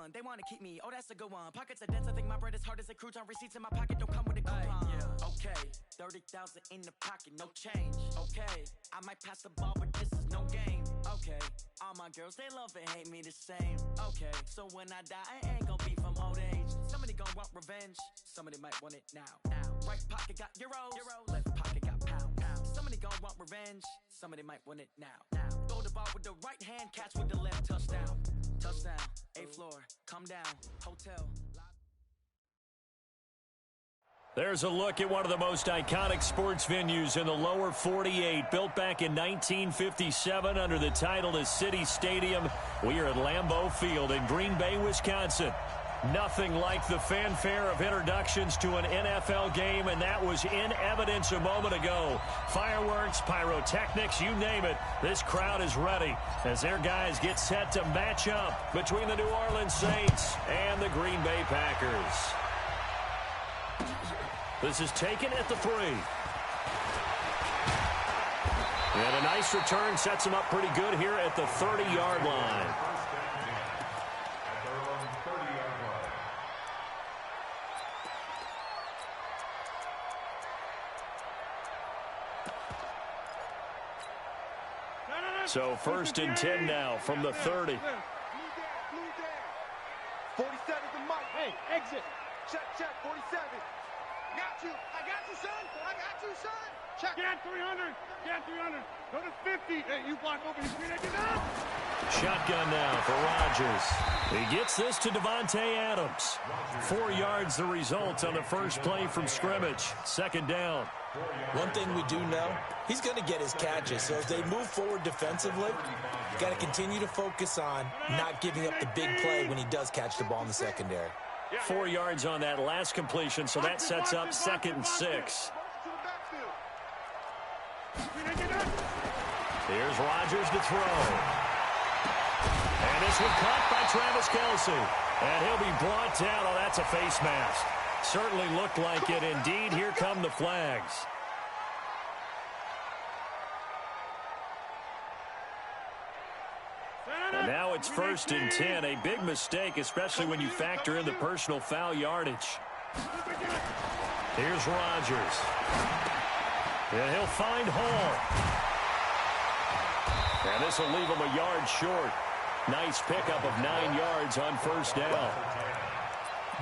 one. They want to keep me. Oh, that's a good one. Pockets are dense. I think my bread is hard as a crouton. Receipts in my pocket don't come with a coupon. Yeah. Okay, 30,000 in the pocket, no change. Okay, I might pass the ball, but this is no game. Okay, all my girls, they love and hate me the same. Okay, so when I die, I ain't gonna be from old age. Somebody gonna want revenge. Somebody might want it now. Right pocket got euros. Left pocket got pounds. Somebody gonna want revenge. Somebody might want it now. Throw the ball with the right hand, catch with the left. Touchdown. Touchdown. 8th floor. Come down. Hotel. There's a look at one of the most iconic sports venues in the lower 48. Built back in 1957 under the title of City Stadium. We are at Lambeau Field in Green Bay, Wisconsin. Nothing like the fanfare of introductions to an NFL game, and that was in evidence a moment ago. Fireworks, pyrotechnics, you name it. This crowd is ready as their guys get set to match up between the New Orleans Saints and the Green Bay Packers. This is taken at the 3. And a nice return sets him up pretty good here at the 30-yard line. So 1st and 10 now from the 30. 47 to Mike. Hey, exit. Check, 47. Got you. I got you, son. I got you, son. Check. Get 300. Get 300. Go to 50. Hey, you block over his feet. Get up. Shotgun now for Rodgers. He gets this to Devontae Adams. 4 yards the result on the first play from scrimmage. 2nd down. One thing we do know, he's going to get his catches. So as they move forward defensively, you got to continue to focus on not giving up the big play when he does catch the ball in the secondary. 4 yards on that last completion, so that sets up 2nd and 6. Here's Rodgers to throw. And this one caught by Travis Kelce. And he'll be brought down. Oh, that's a face mask. Certainly looked like it. Indeed, here come the flags. And now it's 1st and 10. A big mistake, especially when you factor in the personal foul yardage. Here's Rodgers. And he'll find Hall. And this will leave him a yard short. Nice pickup of 9 yards on 1st down.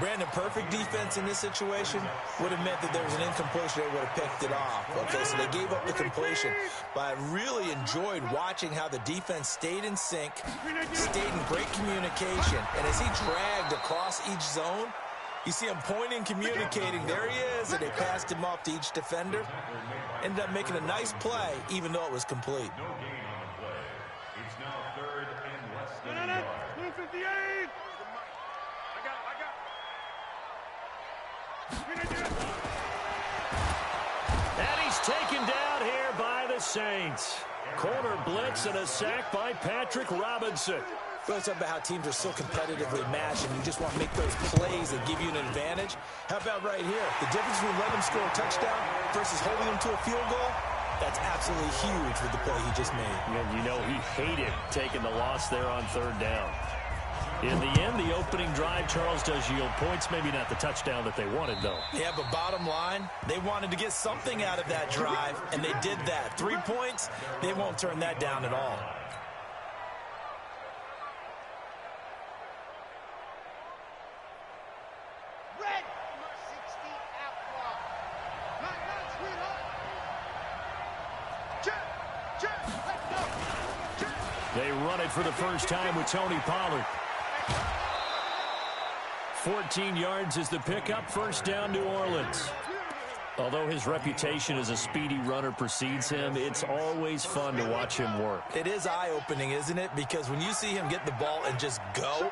Brandon, perfect defense in this situation would have meant that there was an incompletion. They would have picked it off. Okay, so they gave up the completion. But I really enjoyed watching how the defense stayed in sync, stayed in great communication. And as he dragged across each zone, you see him pointing, communicating. There he is, and they passed him off to each defender. Ended up making a nice play, even though it was complete. No gain on the play. It's now 3rd and less than a yard. 258. And he's taken down here by the Saints. Corner blitz and a sack by Patrick Robinson. We always talk about how teams are so competitively matched and you just want to make those plays that give you an advantage. How about right here? The difference between letting them score a touchdown versus holding them to a field goal, that's absolutely huge with the play he just made. And you know he hated taking the loss there on 3rd down. In the end, the opening drive, Charles, does yield points. Maybe not the touchdown that they wanted, though. Yeah, but bottom line, they wanted to get something out of that drive, and they did that. 3 points, they won't turn that down at all. Red, 60 out block. Not sweetheart. Check, let's go. Check. They run it for the first time with Tony Pollard. 14 yards is the pickup. 1st down, New Orleans. Although his reputation as a speedy runner precedes him, it's always fun to watch him work. It is eye-opening, isn't it? Because when you see him get the ball and just go,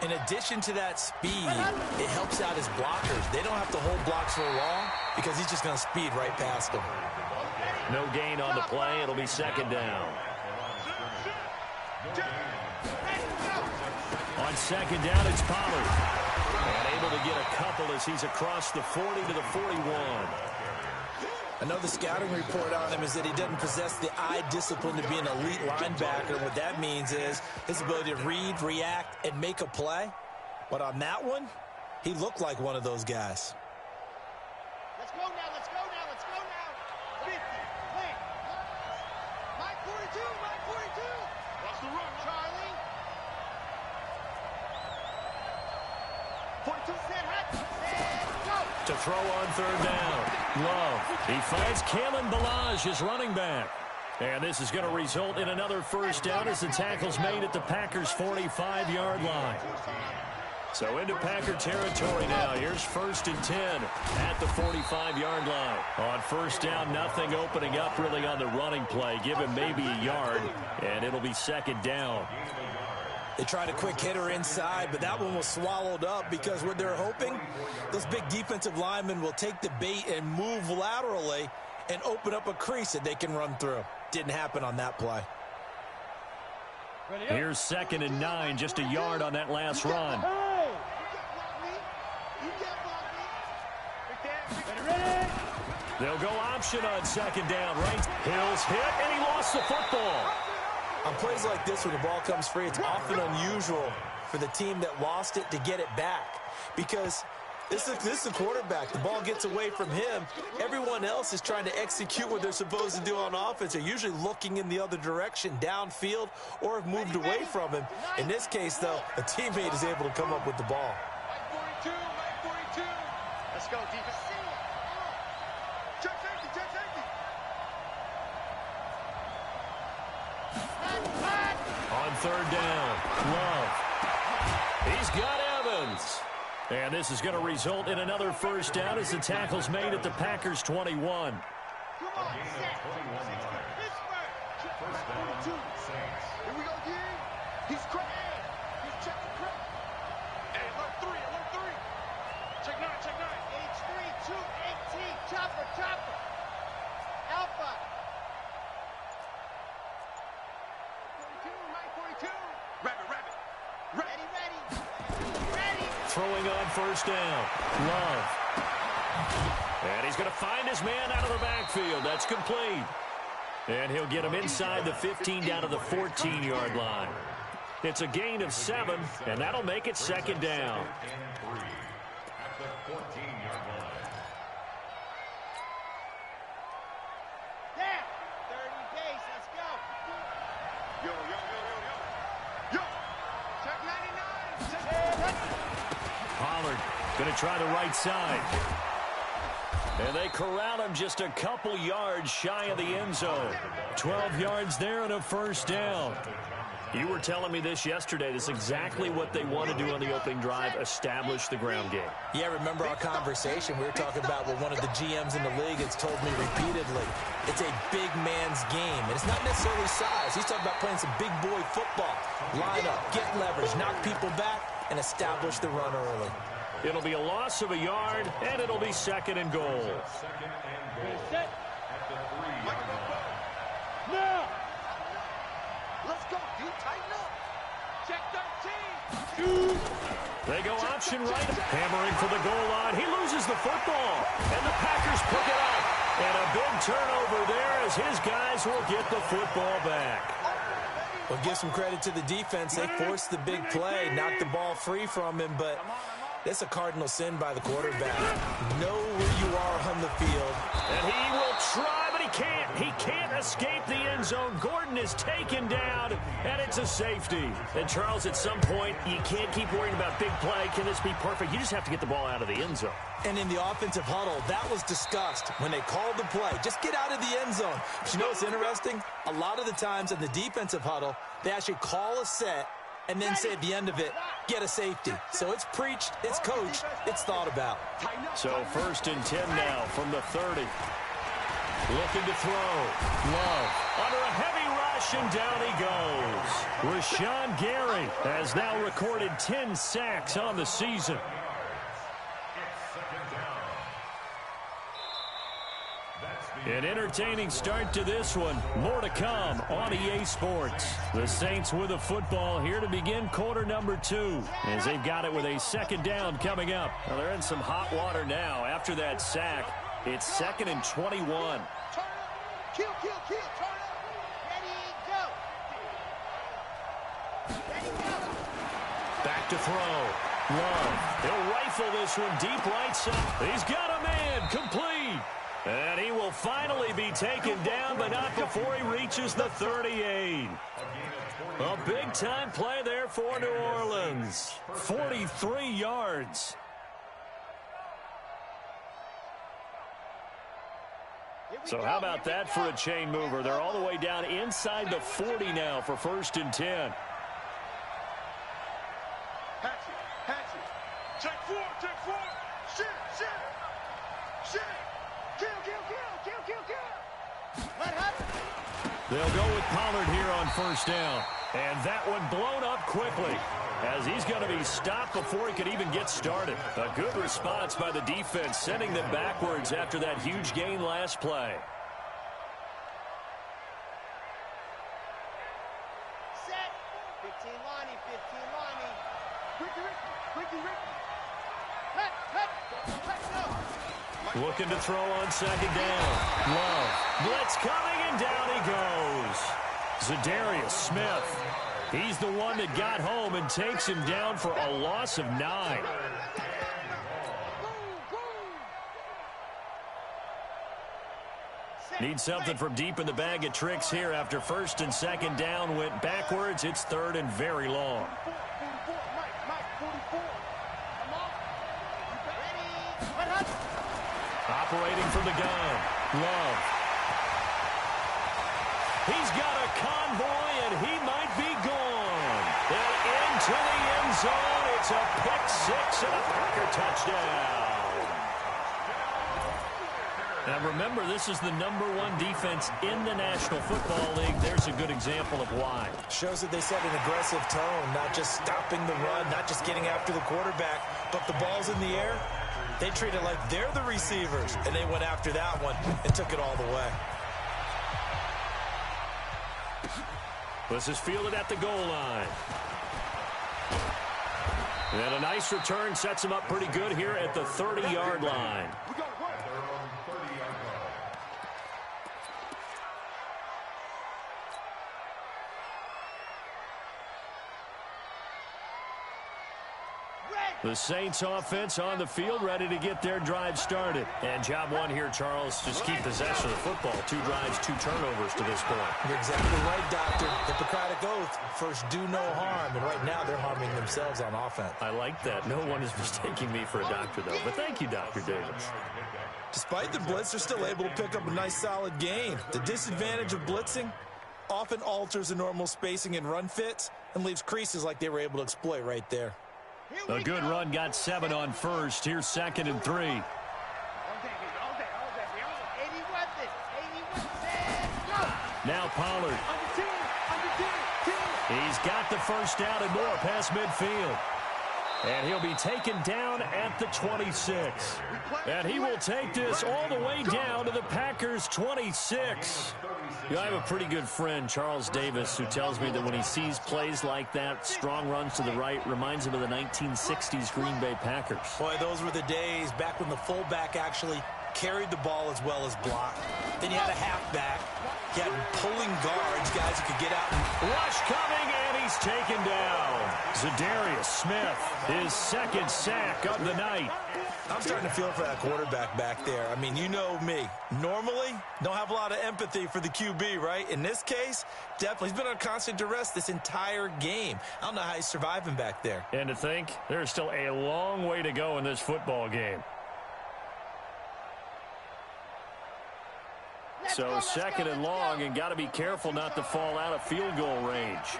in addition to that speed, it helps out his blockers. They don't have to hold blocks for long because he's just going to speed right past them. No gain on the play. It'll be 2nd down. On 2nd down, it's Pollard. And able to get a couple as he's across the 40 to the 41. I know the scouting report on him is that he doesn't possess the eye discipline to be an elite linebacker. And what that means is his ability to read, react, and make a play. But on that one, he looked like one of those guys. Let's go now, let's go now, let's go now. 50, wait. Mike 42, Mike 42. Watch the run, Charlie. 42 set, go. To throw on third down. Love. He finds Kalen Ballage, his running back. And this is going to result in another first down as the tackle's made at the Packers' 45-yard line. So into Packer territory now. Here's 1st and 10 at the 45-yard line. On first down, nothing opening up really on the running play. Give him maybe a yard, and it'll be 2nd down. They tried a quick hitter inside, but that one was swallowed up because what they're hoping, those big defensive linemen will take the bait and move laterally and open up a crease that they can run through. Didn't happen on that play. Here's 2nd and 9, just a yard on that last run. They'll go option on 2nd down. Right. Hill's hit, and he lost the football. On plays like this, when the ball comes free, it's often unusual for the team that lost it to get it back. Because this is the quarterback. The ball gets away from him. Everyone else is trying to execute what they're supposed to do on offense. They're usually looking in the other direction, downfield, or have moved away from him. In this case, though, a teammate is able to come up with the ball. Mike 42, Mike 42. Let's go, defense. Check safety, check safety. On third down, Love. He's got Evans. And this is going to result in another first down as the tackle's made at the Packers' 21. Come on, set. Pittsburgh. 42. Here we go again. He's crazy. He's checking crazy. Hey, alert 3, alert 3. Check 9, check 9. H3, 218. Chopper, chopper. Alpha. 42, Mike 42. Rabbit, rabbit. Ready, ready. Ready. Throwing on first down, Love. And he's going to find his man out of the backfield. That's complete. And he'll get him inside the 15 down to the 14-yard line. It's a gain of 7, and that'll make it 2nd down. There. 30 pace. Let's go. Yo, yo, yo, yo, yo. Yo. Check 99. Check. Pollard going to try the right side. And they corral him just a couple yards shy of the end zone. 12 yards there and a first down. You were telling me this yesterday. This is exactly what they want to do on the opening drive, establish the ground game. Yeah, remember our conversation. We were talking about what one of the GMs in the league has told me repeatedly. It's a big man's game, and it's not necessarily size. He's talking about playing some big boy football. Line up, get leverage, knock people back, and establish the run early. It'll be a loss of a yard, and it'll be 2nd and goal. Set. Now. Let's go, dude. Tighten up. Check 13. They go option right, hammering for the goal line. He loses the football, and the Packers pick it up. And a big turnover there as his guys will get the football back. Well, give some credit to the defense. They forced the big play, knocked the ball free from him, but that's a cardinal sin by the quarterback. Know where you are on the field. And he will try, but he can't. He can't escape the end zone. Gordon is taken down, and it's a safety. And, Charles, at some point, you can't keep worrying about big play. Can this be perfect? You just have to get the ball out of the end zone. And in the offensive huddle, that was discussed when they called the play. Just get out of the end zone. But you know what's interesting? A lot of the times in the defensive huddle, they actually call a set and then say at the end of it, get a safety. So it's preached, it's coached, it's thought about. So 1st and 10 now from the 30. Looking to throw. Love under a heavy rush, and down he goes. Rashawn Gary has now recorded 10 sacks on the season. An entertaining start to this one. More to come on EA Sports. The Saints with a football here to begin quarter number 2, as they've got it with a 2nd down coming up. Well, they're in some hot water now after that sack. It's 2nd and 21. Turn up. Kill. Turn up. Ready, go. Back to throw. Love. He'll rifle this one deep right side. He's got a man. Complete. And he will finally be taken down, but not before he reaches the 38. A big-time play there for New Orleans. 43 yards. So how about that for a chain mover? They're all the way down inside the 40 now for 1st and 10. Hatch it. Check four. Shit. Kill. Let happen. They'll go with Pollard here on 1st down. And that one blown up quickly as he's going to be stopped before he could even get started. A good response by the defense, sending them backwards after that huge gain last play. Set. 15 Lonnie. Ricky. Looking to throw on 2nd down. Love. Blitz coming, and down he goes. Zadarius Smith. He's the one that got home and takes him down for a loss of 9. Need something from deep in the bag of tricks here after 1st and 2nd down went backwards. It's 3rd and very long. 44. Come on. Ready. Operating from the gun. Love. He's got a convoy, and he might be gone. And into the end zone. It's a pick 6 and a Packer touchdown. Now remember, this is the #1 defense in the National Football League. There's a good example of why. Shows that they set an aggressive tone, not just stopping the run, not just getting after the quarterback, but the ball's in the air. They treat it like they're the receivers, and they went after that one and took it all the way. This is fielded at the goal line. And a nice return sets him up pretty good here at the 30-yard line. The Saints offense on the field, ready to get their drive started. And job one here, Charles, just keep possession of the football. 2 drives, 2 turnovers to this point. You're exactly right, Doctor. Hippocratic oath. First, do no harm. And right now, they're harming themselves on offense. I like that. No one is mistaking me for a doctor, though. But thank you, Dr. Davis. Despite the blitz, they're still able to pick up a nice, solid gain. The disadvantage of blitzing often alters the normal spacing and run fits and leaves creases like they were able to exploit right there. A good run got 7 on 1st. Here's 2nd and 3. Now Pollard. He's got the 1st down and more past midfield. And he'll be taken down at the 26. And he will take this all the way down to the Packers' 26. You know, I have a pretty good friend, Charles Davis, who tells me that when he sees plays like that, strong runs to the right, reminds him of the 1960s Green Bay Packers. Boy, those were the days back when the fullback actually carried the ball as well as blocked. Then you had a halfback. You had pulling guards, guys who could get out. Rush coming, and he's taken down. Zadarius Smith, his 2nd sack of the night. I'm starting to feel for that quarterback back there. I mean, you know me. Normally, don't have a lot of empathy for the QB, right? In this case, definitely. He's been on constant duress this entire game. I don't know how he's surviving back there. And to think, there's still a long way to go in this football game. So 2nd and long, and got to be careful not to fall out of field goal range.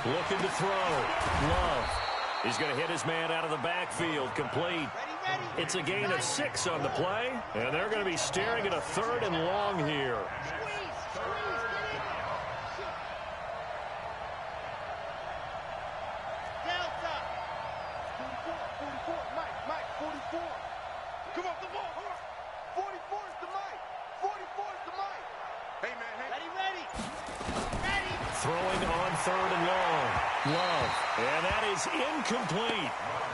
Looking to throw. Love. He's going to hit his man out of the backfield. Complete. It's a gain of 6 on the play, and they're going to be staring at a 3rd and long here. Come on, the ball. 44 is the mic. 44 is the mic. Hey, man. Hey. Ready. throwing on 3rd and long. Love. And that is incomplete.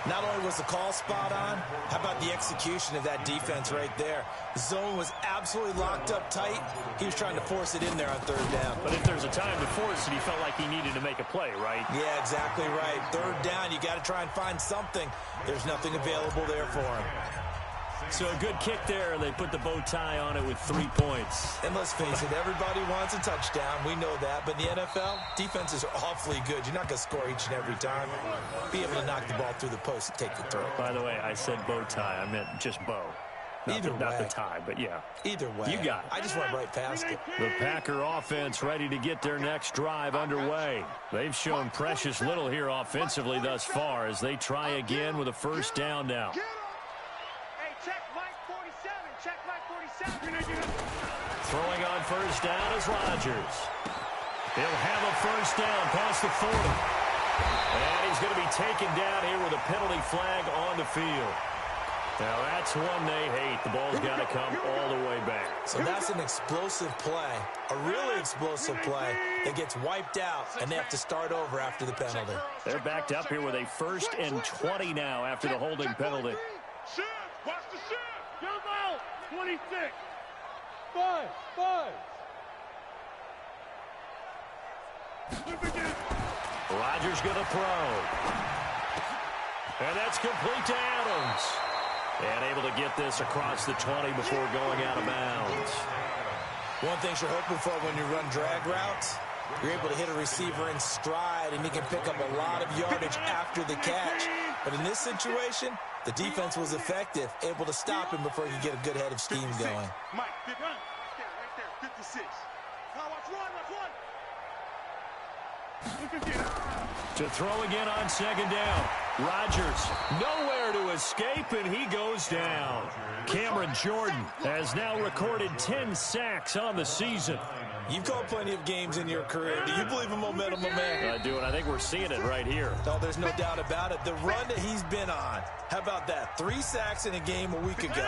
Not only was the call spot on, how about the execution of that defense right there? The zone was absolutely locked up tight. He was trying to force it in there on 3rd down. But if there's a time to force it, he felt like he needed to make a play, right? Yeah, exactly right. 3rd down, you got to try and find something. There's nothing available there for him. So a good kick there. They put the bow tie on it with 3 points. And let's face it, everybody wants a touchdown. We know that. But in the NFL, defenses are awfully good. You're not going to score each and every time. Be able to knock the ball through the post and take the throw. By the way, I said bow tie. I meant just bow. Not the tie, but yeah. Either way. You got it. I just went right past it. The Packer offense ready to get their next drive underway. They've shown precious little here offensively thus far as they try again with a 1st down now. Throwing on 1st down is Rodgers. He'll have a 1st down past the 40. And he's going to be taken down here with a penalty flag on the field. Now that's one they hate. The ball's got to come all the way back. So that's an explosive play, a really explosive play that gets wiped out, and they have to start over after the penalty. They're backed up here with a 1st and 20 now after the holding penalty. Watch the shift. Jump out. 26. 5. Rodgers going to throw. And that's complete to Adams. And able to get this across the 20 before going out of bounds. One thing you're hoping for when you run drag routes, you're able to hit a receiver in stride, and he can pick up a lot of yardage after the catch. But in this situation, the defense was effective, able to stop him before he could get a good head of steam going. Mike, right there, 56. Now watch one. To throw again on 2nd down. Rodgers nowhere to escape, and he goes down. Cameron Jordan has now recorded 10 sacks on the season. You've called plenty of games in your career. Do you believe in momentum, my man? I do, and I think we're seeing it right here. No, there's no doubt about it. The run that he's been on, how about that? 3 sacks in a game a week ago,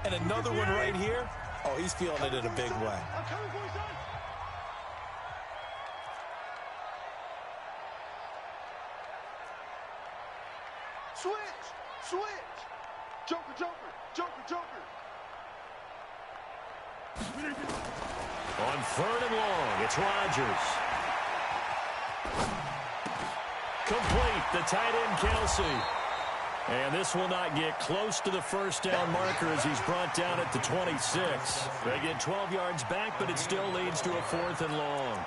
and another one right here. Oh, he's feeling it in a big way. Switch. Joker. On 3rd and long, it's Rodgers. Complete, the tight end Kelsey. And this will not get close to the 1st down marker as he's brought down at the 26. They get 12 yards back, but it still leads to a 4th and long.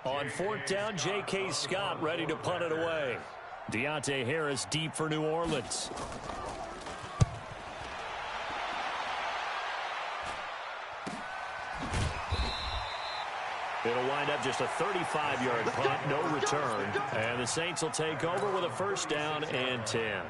On 4th down, J.K. Scott ready to punt it away. Deontay Harris deep for New Orleans. It'll wind up just a 35-yard punt, no return. And the Saints will take over with a 1st down and 10.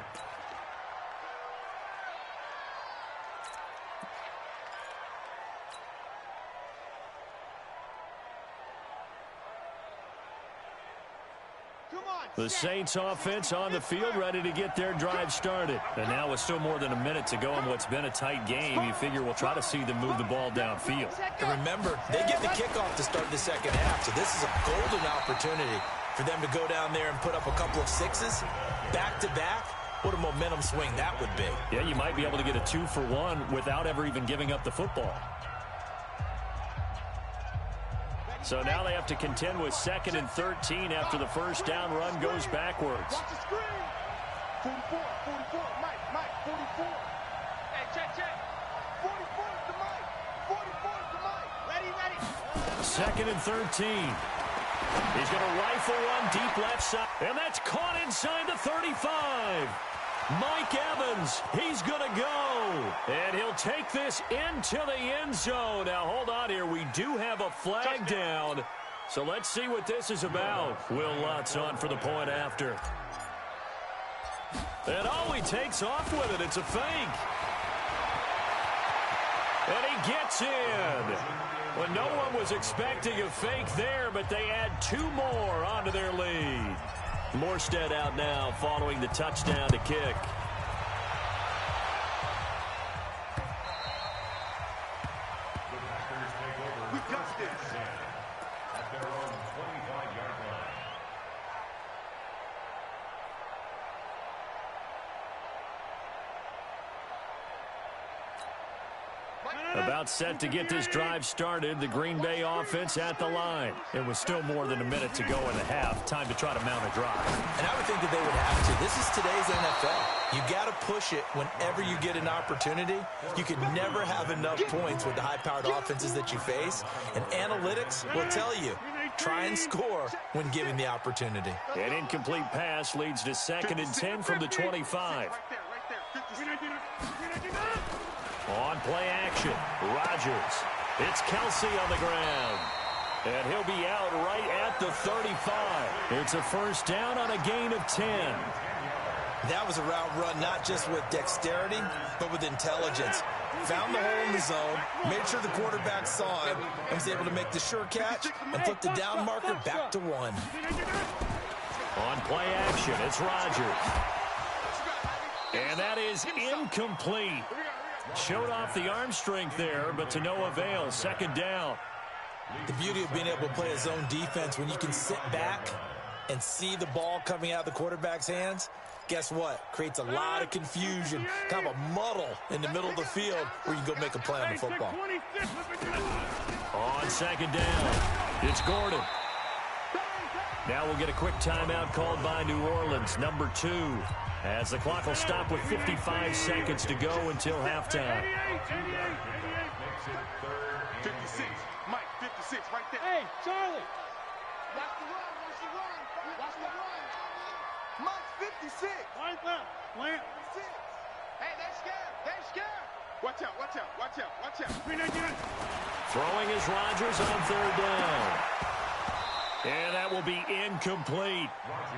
The Saints offense on the field ready to get their drive started. And now with still more than a minute to go in what's been a tight game, you figure we'll try to see them move the ball downfield. And remember, they get the kickoff to start the 2nd half, so this is a golden opportunity for them to go down there and put up a couple of 6s back-to-back. What a momentum swing that would be. Yeah, you might be able to get a 2-for-1 without ever even giving up the football. So now they have to contend with 2nd and 13 after the 1st down run goes backwards. Watch the screen. 44, Mike, 44. Hey, check. 44 is the Mike. 44 is the Mike. Ready. 2nd and 13. He's going to rifle one deep left side. And that's caught inside the 35. Mike Evans, he's going to go. And he'll take this into the end zone. Now, hold on here. We do have a flag down. So let's see what this is about. Will Lutz on for the point after. And he takes off with it. It's a fake. And he gets in. Well, no one was expecting a fake there, but they add 2 more onto their lead. Morstead out now following the touchdown to kick. About set to get this drive started, the Green Bay offense at the line. It was still more than a minute to go in the half. Time to try to mount a drive. And I would think that they would have to. This is today's NFL. You got to push it whenever you get an opportunity. You can never have enough points with the high-powered offenses that you face. And analytics will tell you, try and score when given the opportunity. An incomplete pass leads to 2nd and 10 from the 25. On play action, Rodgers. It's Kelsey on the ground. And he'll be out right at the 35. It's a first down on a gain of 10. That was a route run not just with dexterity, but with intelligence. Found the hole in the zone, made sure the quarterback saw it, and was able to make the sure catch and flip the down marker back to 1. On play action, it's Rodgers. And that is incomplete. Showed off the arm strength there, but to no avail. 2nd down. The beauty of being able to play a zone defense when you can sit back and see the ball coming out of the quarterback's hands, guess what? Creates a lot of confusion, kind of a muddle in the middle of the field where you can go make a play on the football. On 2nd down, it's Gordon. Now we'll get a quick timeout called by New Orleans, number 2. As the clock will stop with 55 seconds to go until halftime. 56, Mike, 56, right there. Hey, Charlie. Watch the run, watch the run, watch the run. Mike, 56. Line left, plant. 6. Hey, they're scared. Watch out, watch out, watch out, watch out. Throwing is Rodgers on 3rd down. And that will be incomplete.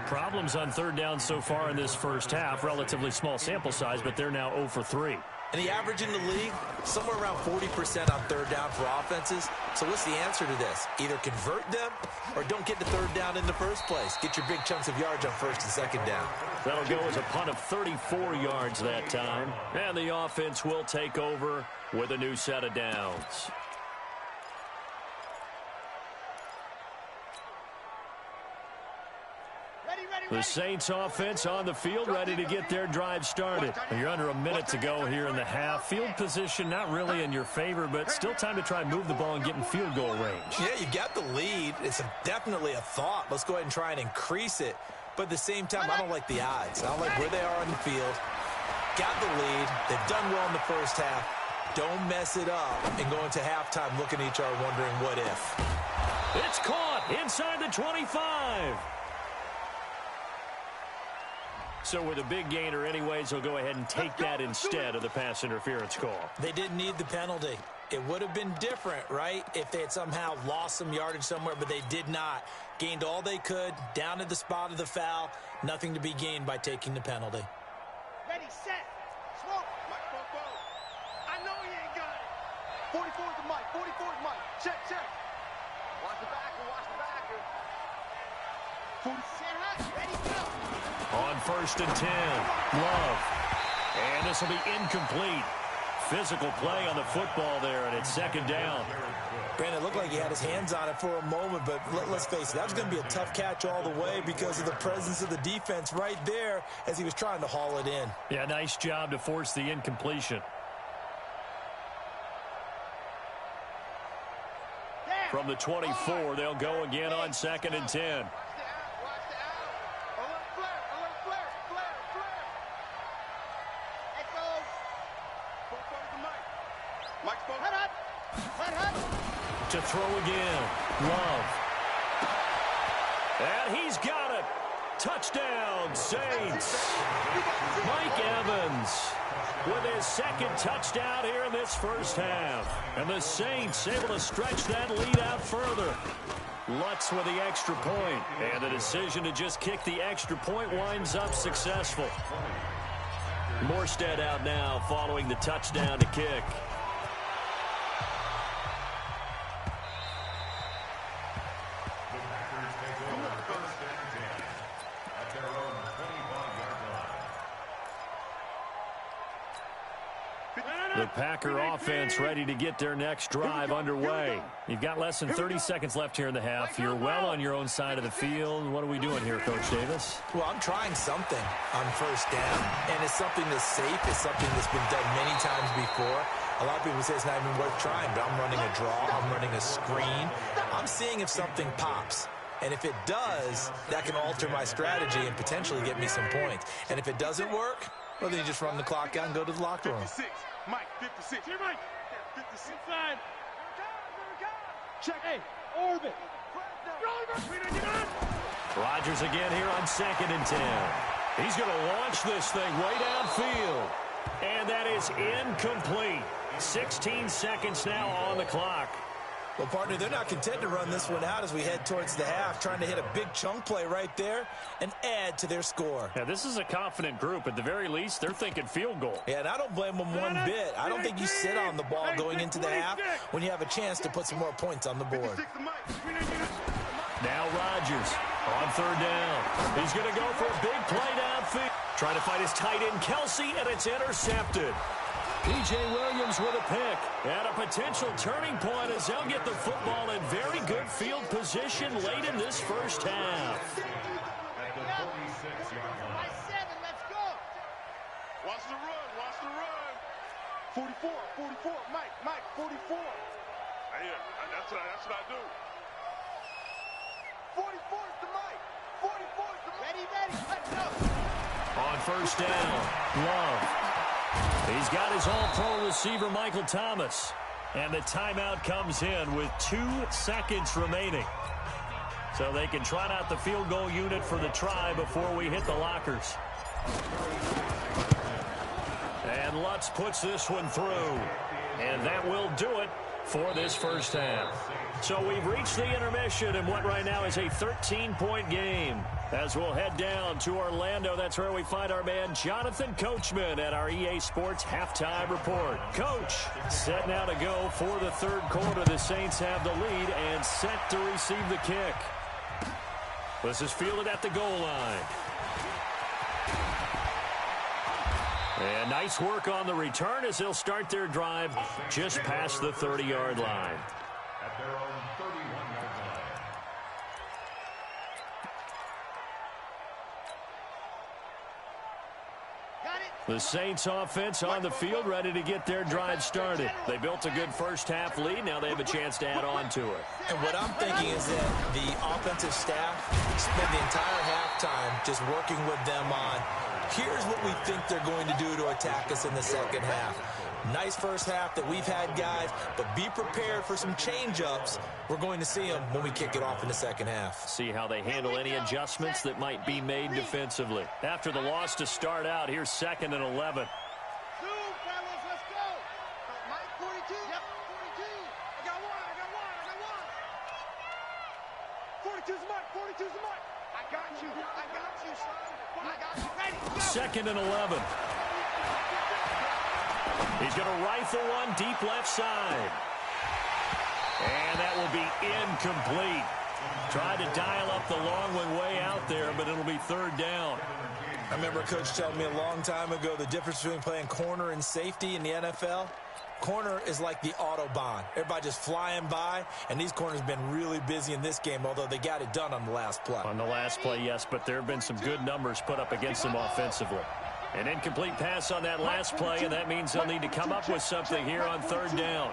Problems on 3rd down so far in this first half. Relatively small sample size, but they're now 0 for 3. And the average in the league, somewhere around 40% on 3rd down for offenses. So what's the answer to this? Either convert them or don't get to 3rd down in the first place. Get your big chunks of yards on 1st and 2nd down. That'll go as a punt of 34 yards that time. And the offense will take over with a new set of downs. The Saints offense on the field, ready to get their drive started. You're under a minute to go here in the half. Field position not really in your favor, but still time to try and move the ball and get in field goal range. Yeah, you got the lead. It's definitely a thought. Let's go ahead and try and increase it. But at the same time, I don't like the odds. I don't like where they are on the field. Got the lead. They've done well in the first half. Don't mess it up and go into halftime looking at each other wondering what if. It's caught inside the 25. So with a big gainer anyways, they'll go ahead and take that instead of the pass interference call. They didn't need the penalty. It would have been different, right, if they had somehow lost some yardage somewhere, but they did not. Gained all they could, down at the spot of the foul. Nothing to be gained by taking the penalty. Ready, set, smoke. Mike, I know he ain't got it. 44 is the Mike, 44 is Mike. Check. Watch the backer. 47, ready, go. On 1st and 10, Love. And this will be incomplete. Physical play on the football there, and it's 2nd down. Brandon, it looked like he had his hands on it for a moment, but let's face it, that was going to be a tough catch all the way because of the presence of the defense right there as he was trying to haul it in. Yeah, nice job to force the incompletion. From the 24, they'll go again on 2nd and 10. To throw again, Love. And he's got it. Touchdown, Saints. Mike Evans with his 2nd touchdown here in this first half. And the Saints able to stretch that lead out further. Lutz with the extra point. And the decision to just kick the extra point winds up successful. Morstead out now following the touchdown to kick. The Packer offense ready to get their next drive underway. You've got less than 30 seconds left here in the half. You're well on your own side of the field. What are we doing here, Coach Davis? Well, I'm trying something on first down, and it's something that's safe. It's something that's been done many times before. A lot of people say it's not even worth trying, but I'm running a draw. I'm running a screen. I'm seeing if something pops. And if it does, that can alter my strategy and potentially get me some points. And if it doesn't work, well, then you just run the clock out and go to the locker room. 56. Mike, 56. Here, Mike. 56. Inside. Check. Hey, orbit. Rodgers again here on 2nd and 10. He's going to launch this thing way downfield. And that is incomplete. 16 seconds now on the clock. Well, partner, they're not content to run this one out as we head towards the half, trying to hit a big chunk play right there and add to their score. Yeah, this is a confident group. At the very least, they're thinking field goal. Yeah, and I don't blame them one bit. I don't think you sit on the ball going into the half when you have a chance to put some more points on the board. Now Rodgers on 3rd down. He's going to go for a big play downfield. Trying to find his tight end, Kelsey, and it's intercepted. P.J. Williams with a pick. And a potential turning point as they'll get the football in very good field position late in this first half. Watch the run. Watch the run. 44. 44. Mike, 44. Yeah, that's what I do. 44 is the Mike. 44 is the Ready, let's go. On 1st down, Love. He's got his all-pro receiver, Michael Thomas. And the timeout comes in with 2 seconds remaining. So they can trot out the field goal unit for the try before we hit the lockers. And Lutz puts this one through. And that will do it for this first half. So we've reached the intermission in what right now is a 13-point game. As we'll head down to Orlando, that's where we find our man Jonathan Coachman at our EA Sports Halftime Report. Coach, set now to go for the 3rd quarter. The Saints have the lead and set to receive the kick. This is fielded at the goal line. And nice work on the return as they'll start their drive just past the 30-yard line. At their own 31-yard line. The Saints offense on the field ready to get their drive started. They built a good first half lead. Now they have a chance to add on to it. And what I'm thinking is that the offensive staff spend the entire halftime just working with them on, here's what we think they're going to do to attack us in the second half. Nice first half that we've had, guys, but be prepared for some change-ups. We're going to see them when we kick it off in the second half. See how they handle any adjustments that might be made defensively. After the loss to start out, here's 2nd and 11. Second and 11. He's going to rifle one deep left side. And that will be incomplete. Tried to dial up the long one way out there, but it'll be 3rd down. I remember Coach telling me a long time ago the difference between playing corner and safety in the NFL. Corner is like the Autobahn. Everybody just flying by, and these corners have been really busy in this game, although they got it done on the last play. On the last play, yes, but there have been some good numbers put up against them offensively. An incomplete pass on that last play, and that means they'll need to come up with something here on 3rd down.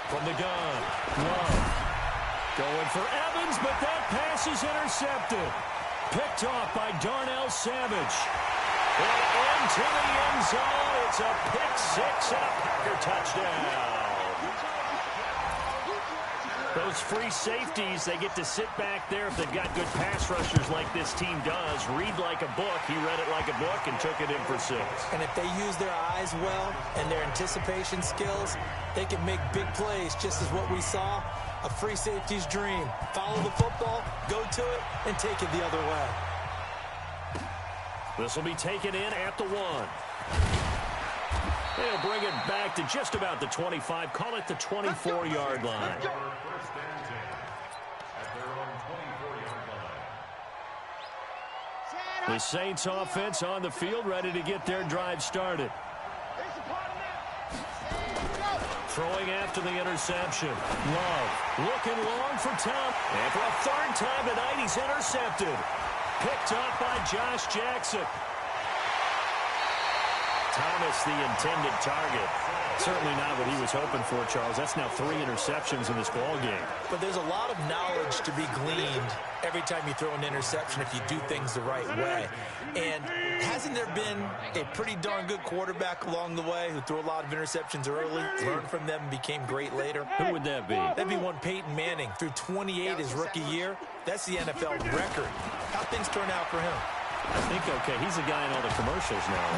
From the gun, Love going for Evans, but that pass is intercepted. Picked off by Darnell Savage. And into the end zone, it's a pick 6 and a Packer touchdown. Those free safeties, they get to sit back there if they've got good pass rushers like this team does. Read like a book. He read it like a book and took it in for 6. And if they use their eyes well and their anticipation skills, they can make big plays, just as what we saw, a free safety's dream. Follow the football, go to it, and take it the other way. This will be taken in at the 1. They'll bring it back to just about the 25. Call it the 24-yard line. First and 10 at their own 24-yard line. The Saints offense on the field, ready to get their drive started. Throwing after the interception. Love looking long for Tom. And for a third time tonight, he's intercepted. Picked up by Josh Jackson. Thomas, the intended target. Certainly not what he was hoping for, Charles. That's now 3 interceptions in this ball game. But there's a lot of knowledge to be gleaned every time you throw an interception if you do things the right way. And hasn't there been a pretty darn good quarterback along the way who threw a lot of interceptions early, learned from them, and became great later? Who would that be? That'd be one Peyton Manning. Threw 28 his rookie year. That's the NFL record. How'd things turn out for him? I think okay. He's a guy in all the commercials now.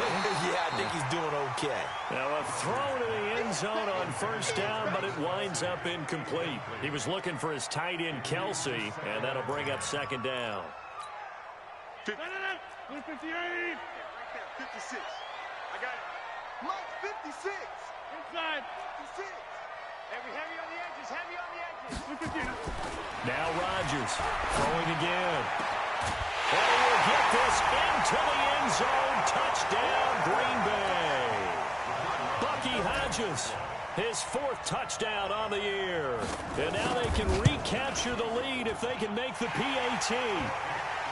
Yeah, I think he's doing okay. Now a throw to the end zone on first down, but it winds up incomplete. He was looking for his tight end, Kelsey, and that'll bring up second down. 58. 56. I got it. Mike, 56. Inside. 56. Heavy on the edges. Heavy on the edges. Now Rodgers throwing again. And will get this into the end zone. Touchdown, Green Bay. Bucky Hodges, his 4th touchdown on the year. And now they can recapture the lead if they can make the PAT.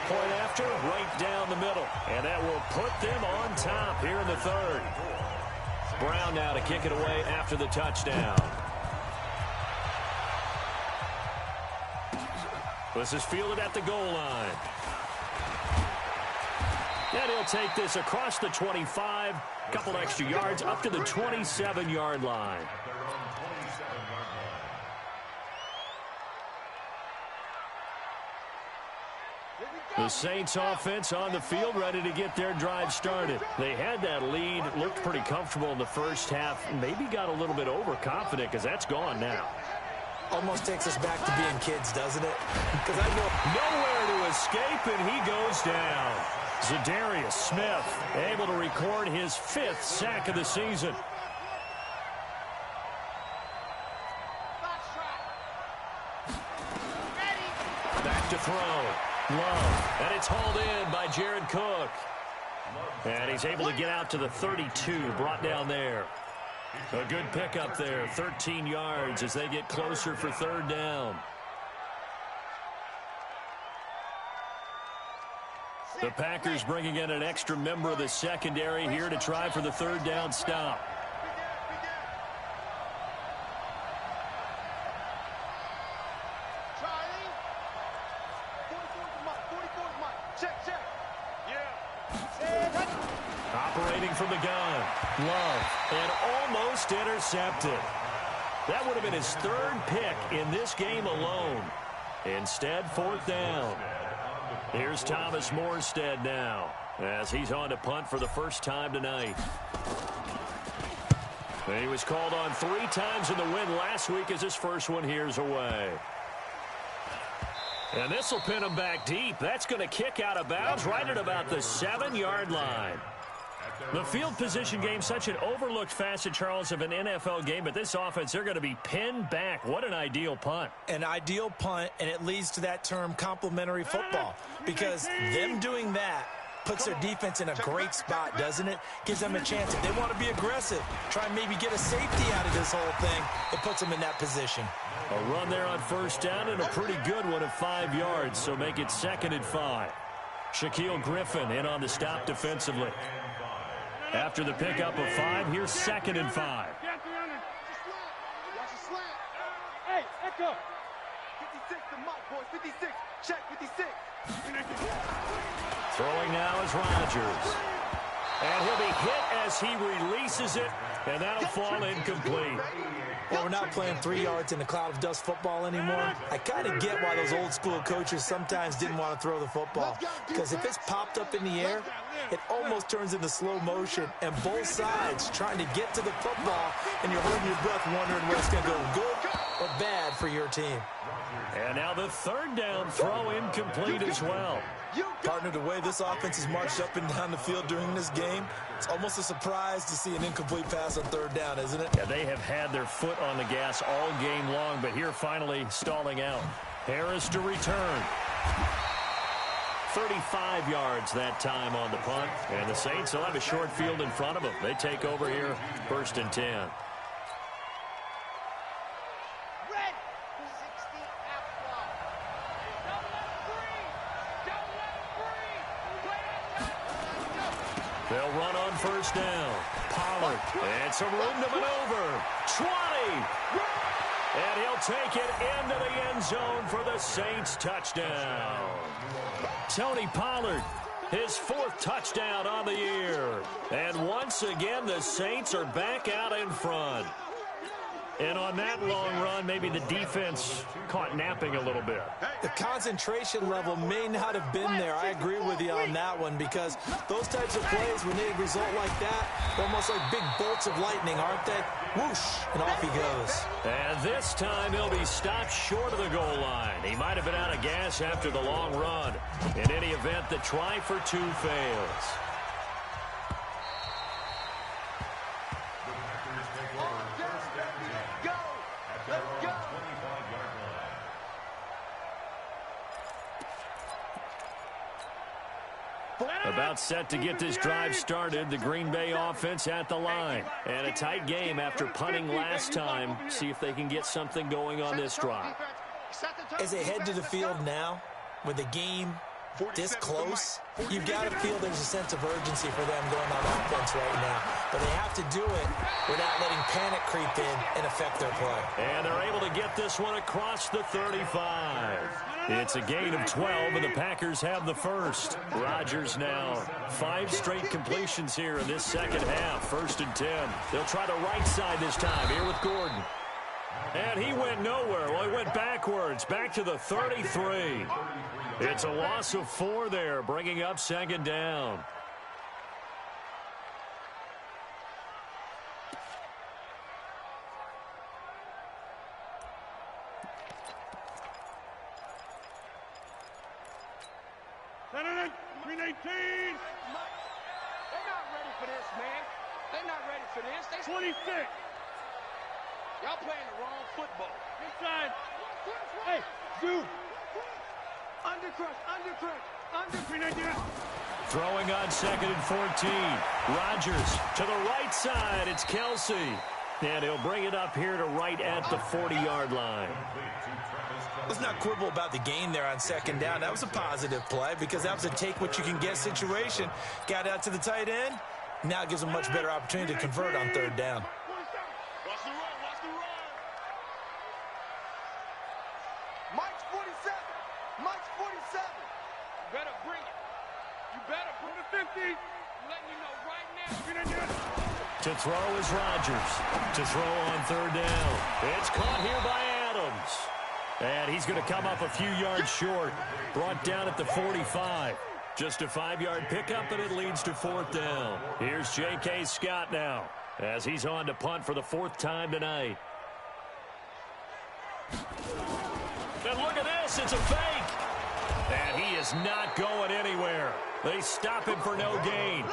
Point after, right down the middle. And that will put them on top here in the 3rd. Brown now to kick it away after the touchdown. This is fielded at the goal line. And he'll take this across the 25, couple extra yards, up to the 27-yard line. The Saints offense on the field, ready to get their drive started. They had that lead, looked pretty comfortable in the first half, maybe got a little bit overconfident because that's gone now. Almost takes us back to being kids, doesn't it? Because I know nowhere to escape, and he goes down. Zadarius Smith able to record his 5th sack of the season. Back to throw. Love. And it's hauled in by Jared Cook. And he's able to get out to the 32, brought down there. A good pickup there, 13 yards as they get closer for 3rd down. The Packers bringing in an extra member of the secondary here to try for the 3rd down stop. Charlie. 44's Mike. 44's Mike. Check. Yeah. Operating from the gun. Love. And almost intercepted. That would have been his 3rd pick in this game alone. Instead, 4th down. Here's Thomas Morstead now as he's on to punt for the first time tonight. He was called on 3 times in the win last week as his first one here's away. And this will pin him back deep. That's going to kick out of bounds right at about the 7-yard line. The field position game, such an overlooked facet, Charles, of an NFL game, but this offense, they're going to be pinned back. What an ideal punt. An ideal punt, and it leads to that term complementary football, because them doing that puts their defense in a great spot, doesn't it? Gives them a chance. If they want to be aggressive, try and maybe get a safety out of this whole thing, it puts them in that position. A run there on first down and a pretty good one of 5 yards, so make it 2nd and 5. Shaquille Griffin in on the stop defensively. After the pickup of 5, here's 2nd and 5. Watch the slant. Hey, Echo. 56 to Mike, boys. 56. Check 56. Throwing now is Rodgers. And he'll be hit as he releases it, and that'll fall incomplete. Well, we're not playing 3 yards in a cloud of dust football anymore. I kind of get why those old school coaches sometimes didn't want to throw the football. Because if it's popped up in the air, it almost turns into slow motion. And both sides trying to get to the football, and you're holding your breath wondering whether it's going to go good or bad for your team. And now the third down throw incomplete as well. Partner, the way this offense has marched up and down the field during this game, it's almost a surprise to see an incomplete pass on third down, isn't it? Yeah, they have had their foot on the gas all game long, but here finally stalling out. Harris to return. 35 yards that time on the punt. And the Saints will have a short field in front of them. They take over here, 1st and 10. They'll run on 1st down. Pollard, and some room to maneuver. 20. And he'll take it into the end zone for the Saints touchdown. Tony Pollard, his 4th touchdown on the year. And once again, the Saints are back out in front. And on that long run, maybe the defense caught napping a little bit. The concentration level may not have been there. I agree with you on that one, because those types of plays, when they result like that, they're almost like big bolts of lightning, aren't they? Whoosh, and off he goes. And this time he'll be stopped short of the goal line. He might have been out of gas after the long run. In any event, the try for 2 fails. About set to get this drive started, the Green Bay offense at the line. And a tight game after punting last time. See if they can get something going on this drive. As they head to the field now, with the game this close, you've got to feel there's a sense of urgency for them going on offense right now. But they have to do it without letting panic creep in and affect their play. And they're able to get this one across the 35. It's a gain of 12, and the Packers have the first. Rodgers now 5 straight completions here in this second half. 1st and 10. They'll try the right side this time here with Gordon. And he went nowhere. Well, he went backwards, back to the 33. It's a loss of 4 there, bringing up 2nd down. Green 18. They're not ready for this, man. They're not ready for this. 26. Y'all playing the wrong football. Inside. Hey, Zoo. Undercrush. Throwing on 2nd and 14. Rodgers to the right side. It's Kelsey. And he'll bring it up here to right at the 40-yard line. Let's not quibble about the gain there on 2nd down. That was a positive play because that was a take-what-you-can-get situation. Got out to the tight end. Now it gives them a much better opportunity to convert on 3rd down. Watch the run. Mike's 47. Mike's 47. You better bring it. You better bring it. 50. I'm letting you know right now. To throw is Rodgers. To throw on 3rd down. It's caught here by Adams. And he's going to come up a few yards short. Brought down at the 45. Just a 5-yard pickup, and it leads to 4th down. Here's J.K. Scott now as he's on to punt for the 4th time tonight. And look at this. It's a fake. And he is not going anywhere. They stop him for no gain.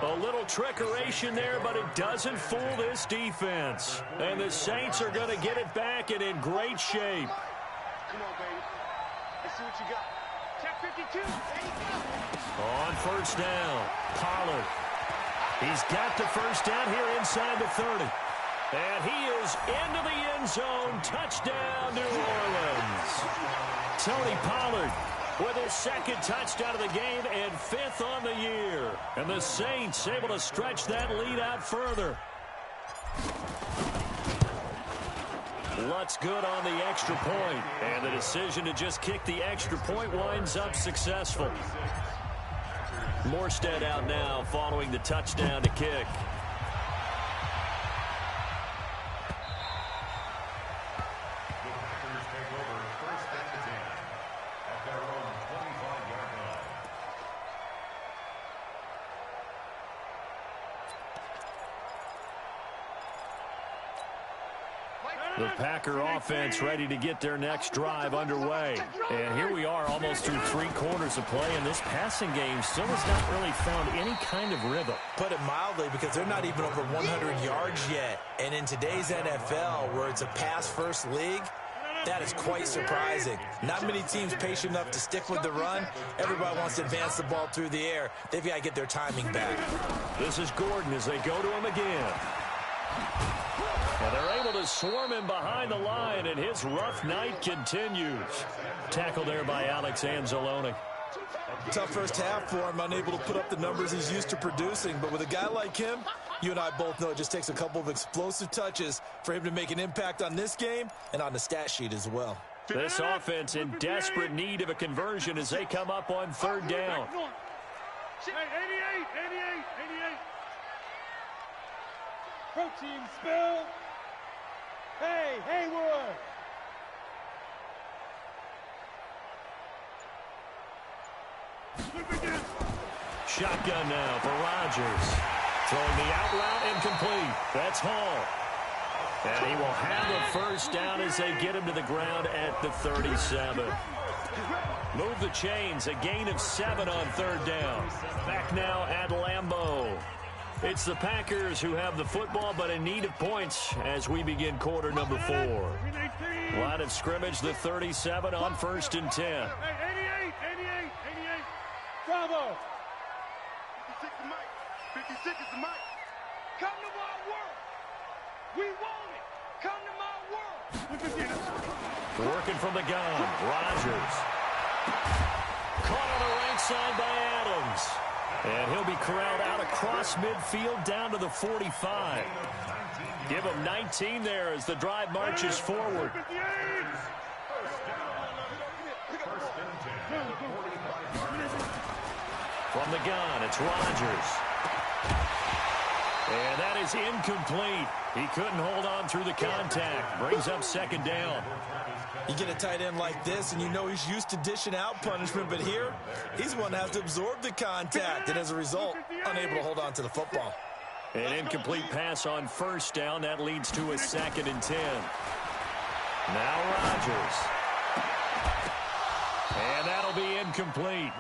A little trickeration there, but it doesn't fool this defense. And the Saints are going to get it back and in great shape. Come on, baby. Let's see what you got. Check 52. There you go. On 1st down, Pollard. He's got the 1st down here inside the 30. And he is into the end zone. Touchdown, New Orleans. Tony Pollard with his 2nd touchdown of the game and 5th on the year. And the Saints able to stretch that lead out further. Lutz good on the extra point, and the decision to just kick the extra point winds up successful. Morstead out now following the touchdown to kick. The Packer offense ready to get their next drive underway. And here we are almost through 3 quarters of play, and this passing game still has not really found any kind of rhythm. Put it mildly, because they're not even over 100 yards yet. And in today's NFL, where it's a pass-first league, that is quite surprising. Not many teams patient enough to stick with the run. Everybody wants to advance the ball through the air. They've got to get their timing back. This is Gordon as they go to him again. And they're able to swarm him behind the line, and his rough night continues. Tackle there by Alex Anzalone. Tough first half for him, unable to put up the numbers he's used to producing. But with a guy like him, you and I both know it just takes a couple of explosive touches for him to make an impact on this game and on the stat sheet as well. This offense in desperate need of a conversion as they come up on 3rd down. Hey, 88. Protein spill. Hey, Haywood. Shotgun now for Rodgers. Throwing the out route incomplete. That's Hall. And he will have the first down as they get him to the ground at the 37. Move the chains. A gain of 7 on 3rd down. Back now at Lambeau. It's the Packers who have the football, but in need of points as we begin quarter number 4. Line of scrimmage, the 37 on 1st and 10. Hey, 88. Bravo. 56 is the mic. Come to my world. We want it. Come to my world. Working from the gun. Rodgers. Caught on the right side by Adams. And he'll be corralled out across midfield down to the 45. Give him 19 there as the drive marches forward. From the gun, it's Rodgers. And that is incomplete. He couldn't hold on through the contact. Brings up 2nd down. You get a tight end like this, and you know he's used to dishing out punishment, but here, he's one that has to absorb the contact, and as a result, unable to hold on to the football. An incomplete pass on 1st down. That leads to a 2nd and 10. Now Rodgers. And that'll be incomplete.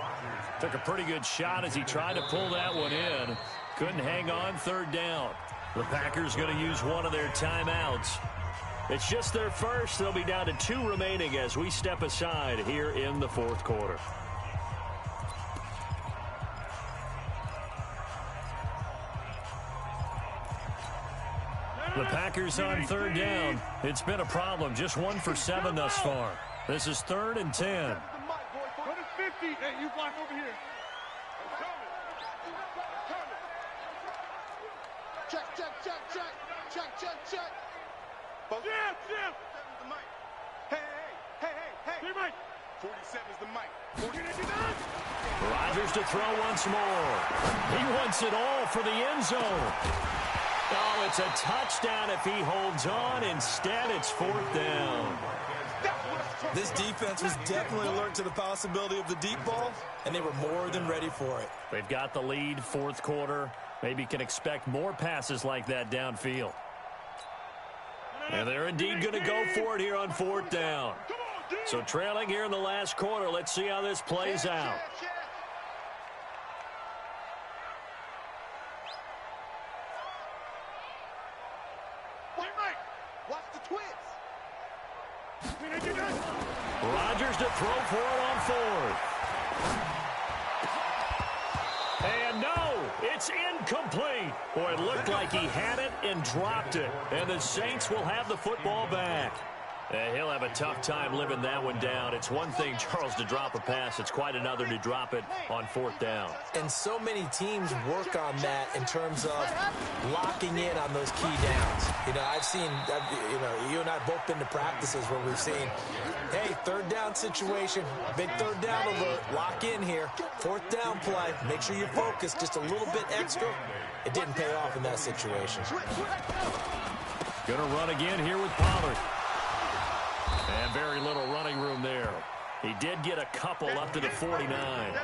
Took a pretty good shot as he tried to pull that one in. Couldn't hang on 3rd down. The Packers going to use one of their timeouts. It's just their first. They'll be down to 2 remaining as we step aside here in the 4th quarter. The Packers on 3rd down. It's been a problem. Just 1 for 7 thus far. This is 3rd and 10. Go to 50. Hey, you block over here. Check. Jim. Hey. 47 is the mic. Rodgers to throw once more. He wants it all for the end zone. Oh, it's a touchdown if he holds on. Instead, it's 4th down. This defense was definitely alert to the possibility of the deep ball, and they were more than ready for it. They've got the lead, 4th quarter. Maybe can expect more passes like that downfield. And they're indeed going to go for it here on 4th down. So trailing here in the last quarter. Let's see how this plays out. Watch the twins. Rodgers to throw for it on 4th. And no, it's incomplete. Boy, it looked like he had it and dropped it. And the Saints will have the football back. He'll have a tough time living that one down. It's one thing, Charles, to drop a pass. It's quite another to drop it on 4th down. And so many teams work on that in terms of locking in on those key downs. I've seen, you and I have both been to practices where we've seen, hey, 3rd down situation, big 3rd down alert, lock in here, 4th down play, make sure you focus just a little bit extra. It didn't pay off in that situation. Going to run again here with Pollard. And very little running room there. He did get a couple up to the 49.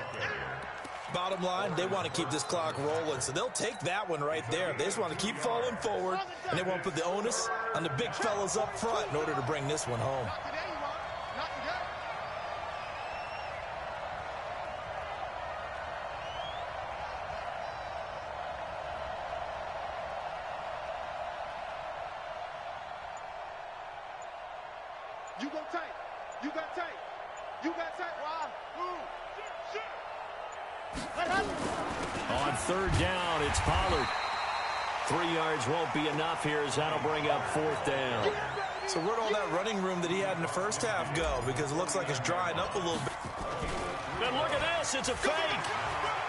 Bottom line, they want to keep this clock rolling, so they'll take that one right there. They just want to keep falling forward, and they won't put the onus on the big fellas up front in order to bring this one home. You go tight. You got tight. You got tight. Wow. Move. On third down, it's Pollard. 3 yards won't be enough here as that'll bring up fourth down. So where'd all that running room that he had in the first half go? Because it looks like it's drying up a little bit. And look at this, it's a fake.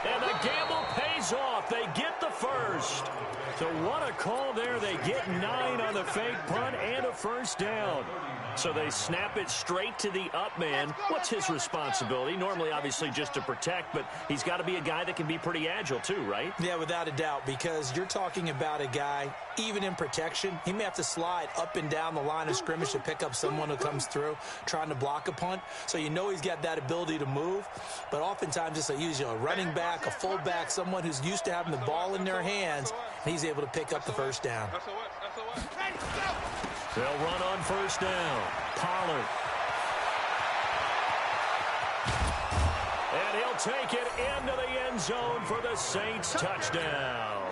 And the gamble pays off. They get the first. So what a call there. They get 9 on the fake punt and a first down. So they snap it straight to the up man. What's his responsibility? Normally, obviously, just to protect, but he's got to be a guy that can be pretty agile too, right? Yeah, without a doubt, because you're talking about a guy, even in protection, he may have to slide up and down the line of scrimmage to pick up someone who comes through trying to block a punt. So you know he's got that ability to move, but oftentimes it's usually a running back, a fullback, someone who's used to having the ball in their hands, and he's able to pick up the first down. They'll run on first down. Pollard. And he'll take it into the end zone for the Saints touchdown.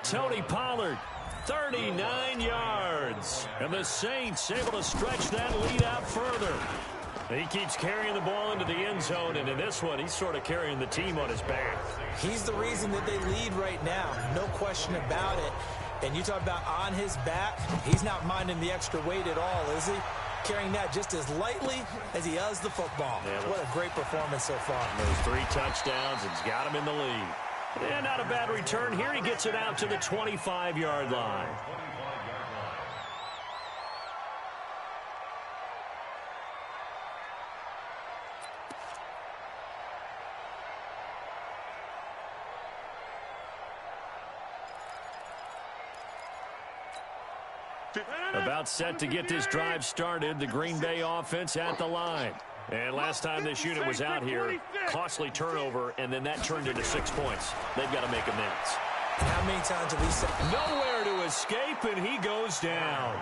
Tony Pollard, 39 yards. And the Saints able to stretch that lead out further. He keeps carrying the ball into the end zone, and in this one, he's sort of carrying the team on his back. He's the reason that they lead right now. No question about it. And you talk about on his back, he's not minding the extra weight at all, is he? Carrying that just as lightly as he does the football. Yeah, what a great performance so far. Those 3 touchdowns, it's got him in the lead. And not a bad return here. He gets it out to the 25-yard line. About set to get this drive started, the Green Bay offense at the line. And last time this unit was out here, costly turnover, and then that turned into 6 points. They've got to make amends. How many times have we said? Nowhere to escape, and he goes down.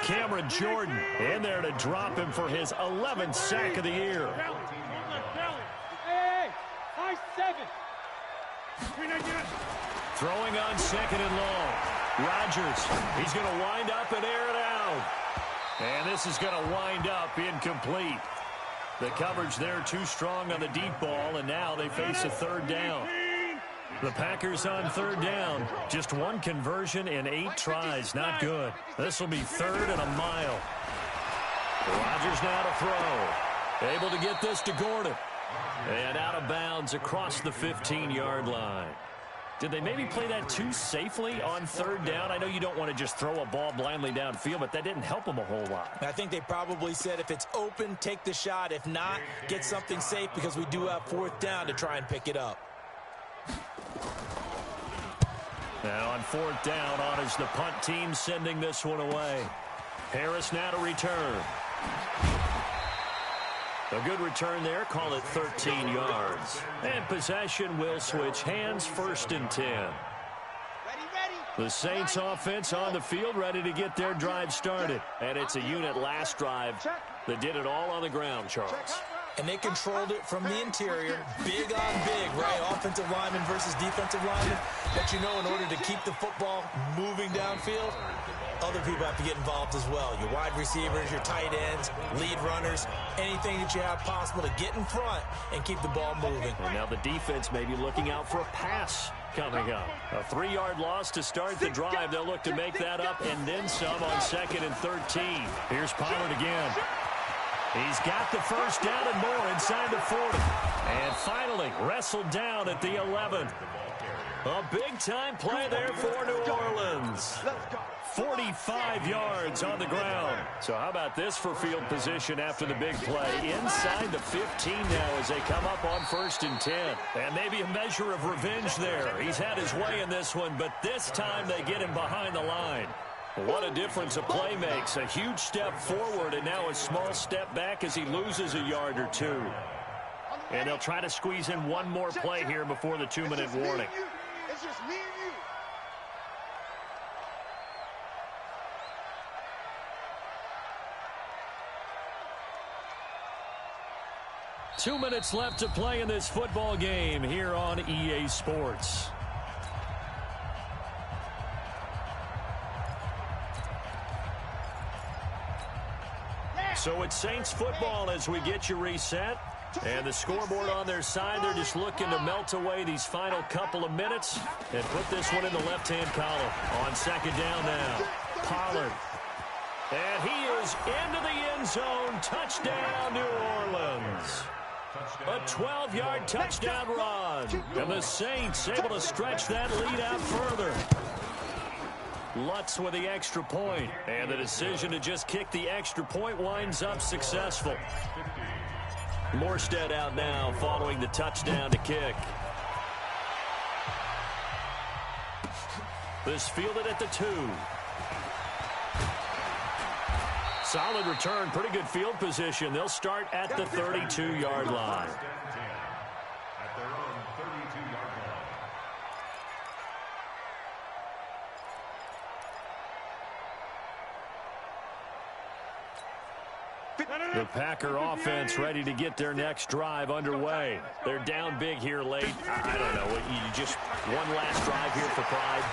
Cameron Jordan in there to drop him for his 11th sack of the year. Hey, high 7. Throwing on second and long. Rodgers, he's going to wind up and air it out. And this is going to wind up incomplete. The coverage there too strong on the deep ball, and now they face a third down. The Packers on third down. Just 1 conversion in 8 tries. Not good. This will be 3rd and a mile. Rodgers now to throw. Able to get this to Gordon. And out of bounds across the 15-yard line. Did they maybe play that too safely on third down? I know you don't want to just throw a ball blindly downfield, but that didn't help them a whole lot. I think they probably said if it's open, take the shot. If not, get something safe because we do have 4th down to try and pick it up. Now on 4th down, on is the punt team sending this one away. Harris now to return. A good return there. Call it 13 yards. And possession will switch hands, 1st and 10. The Saints offense on the field, ready to get their drive started. And it's a unit last drive that did it all on the ground, Charles. And they controlled it from the interior, big on big, right? Offensive lineman versus defensive lineman. But you know, in order to keep the football moving downfield, other people have to get involved as well. Your wide receivers, your tight ends, lead runners, anything that you have possible to get in front and keep the ball moving. And now the defense may be looking out for a pass coming up. A 3-yard loss to start the drive. They'll look to make that up and then some on 2nd and 13. Here's Pollard again. He's got the first down and more inside the 40. And finally wrestled down at the 11. A big-time play there for New Orleans. 45 yards on the ground. So how about this for field position after the big play? Inside the 15 now as they come up on 1st and 10. And maybe a measure of revenge there. He's had his way in this one, but this time they get him behind the line. What a difference a play makes. A huge step forward and now a small step back as he loses a yard or two. And they'll try to squeeze in one more play here before the 2-minute warning. It's just me and you. 2 minutes left to play in this football game here on EA Sports. So it's Saints football as we get you reset. And the scoreboard on their side, they're just looking to melt away these final couple of minutes and put this one in the left-hand column. On second down now, Pollard. And he is into the end zone. Touchdown, New Orleans. A 12-yard touchdown run. And the Saints able to stretch that lead out further. Lutz with the extra point. And the decision to just kick the extra point winds up successful. Morstead out now following the touchdown to kick. This fielded at the 2. Solid return, pretty good field position. They'll start at the 32-yard line. At their own 32-yard line. The Packer offense ready to get their next drive underway. They're down big here late. I don't know. You just one last drive here for pride.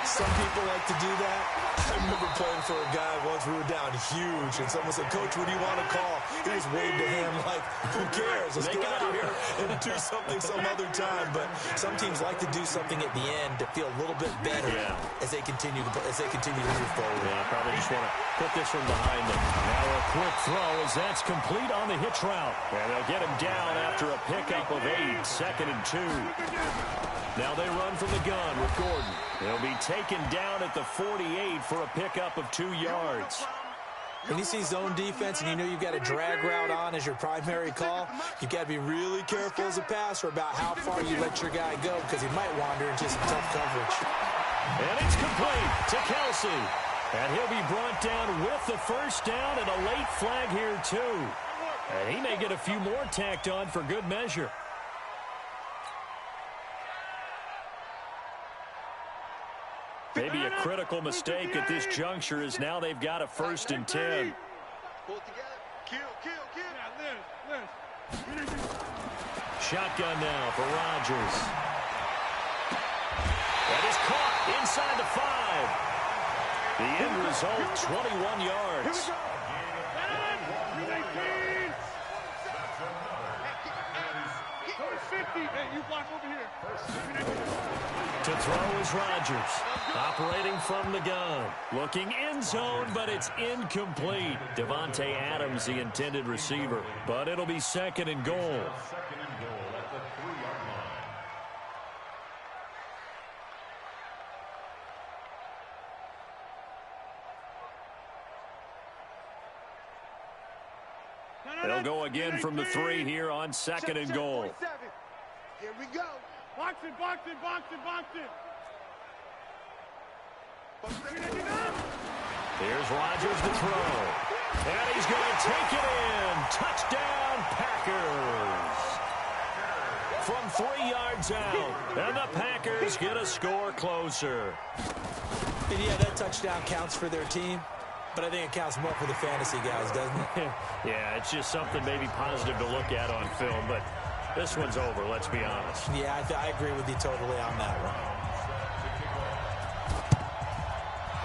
Some people like to do that. I remember playing for a guy once. We were down huge, and someone said, "Coach, what do you want to call?" He just waved a hand like, "Who cares? Let's get out of here and do something some other time." But some teams like to do something at the end to feel a little bit better as they continue to move forward. Yeah, probably just want to put this one behind them. Now a quick throw as that's complete on the hitch route, and they'll get him down after a pickup of 8, 2nd and 2. Now they run from the gun with Gordon. He'll be taken down at the 48 for a pickup of 2 yards. When you see zone defense and you know you've got a drag route on as your primary call, you've got to be really careful as a passer about how far you let your guy go because he might wander into some tough coverage. And it's complete to Kelsey. And he'll be brought down with the first down and a late flag here too. And he may get a few more tacked on for good measure. Maybe a critical mistake at this juncture is now they've got a 1st and 10. Pull it together. Kill. Shotgun now for Rodgers. That is caught inside the 5. The end result, 21 yards. To throw is Rodgers, operating from the gun. Looking end zone, but it's incomplete. Devontae Adams, the intended receiver. But it'll be 2nd and goal. 2nd and goal at the 3-yard line. They'll go again from the 3 here on 2nd and goal. Here we go. Box it. Here's Rodgers to throw. And he's going to take it in. Touchdown, Packers. From 3 yards out. And the Packers get a score closer. And yeah, that touchdown counts for their team. But I think it counts more for the fantasy guys, doesn't it? Yeah, it's just something maybe positive to look at on film. But this one's over, let's be honest. Yeah, I agree with you totally on that one.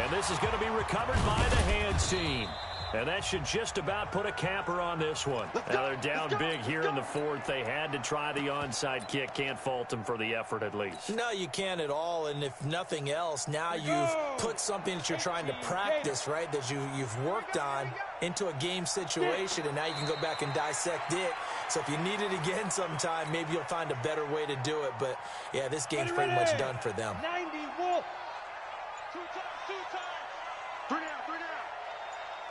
And this is going to be recovered by the hands team. And that should just about put a capper on this one. Now they're down big here in the 4th. They had to try the onside kick. Can't fault them for the effort at least. No, you can't at all. And if nothing else, now you've put something that you're trying to practice, right, that you've worked on into a game situation. And now you can go back and dissect it. So if you need it again sometime, maybe you'll find a better way to do it. But, yeah, this game's pretty much done for them. 90, Wolf. 2 times. 3 down.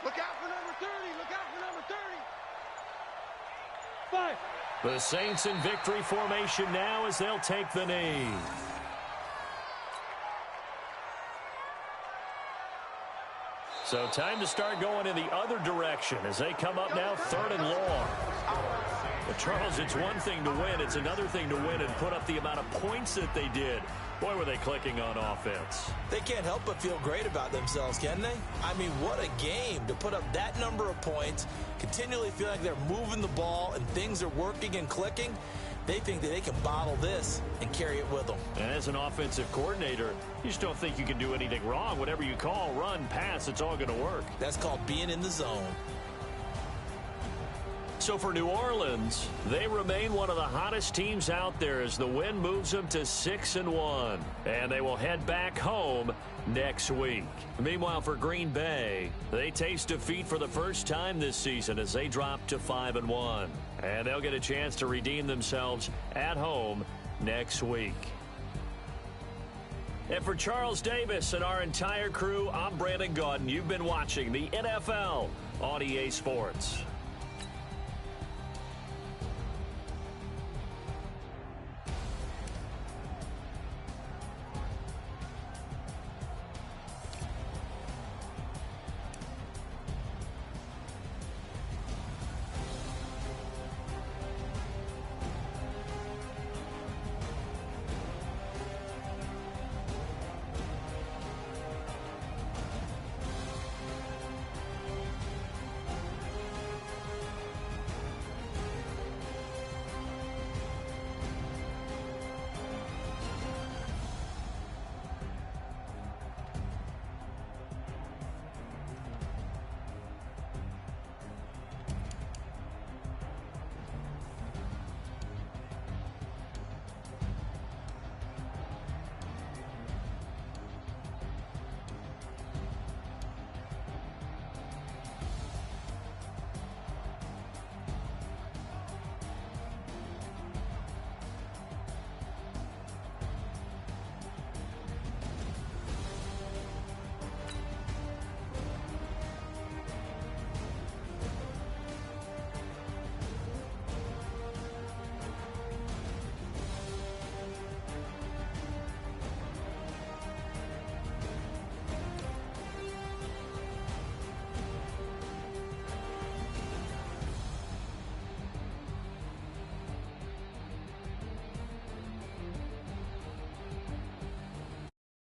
Look out for number 30. 5. The Saints in victory formation now as they'll take the knee. So time to start going in the other direction as they come up now 3rd and long. But Charles, it's one thing to win. It's another thing to win and put up the amount of points that they did. Boy, were they clicking on offense. They can't help but feel great about themselves, can they? I mean, what a game to put up that number of points, continually feel like they're moving the ball and things are working and clicking. They think that they can bottle this and carry it with them. And as an offensive coordinator, you just don't think you can do anything wrong. Whatever you call, run, pass, it's all going to work. That's called being in the zone. So for New Orleans, they remain one of the hottest teams out there as the win moves them to 6-1. And they will head back home next week. Meanwhile, for Green Bay, they taste defeat for the first time this season as they drop to 5-1. And they'll get a chance to redeem themselves at home next week. And for Charles Davis and our entire crew, I'm Brandon Gaudin. You've been watching the NFL on EA Sports.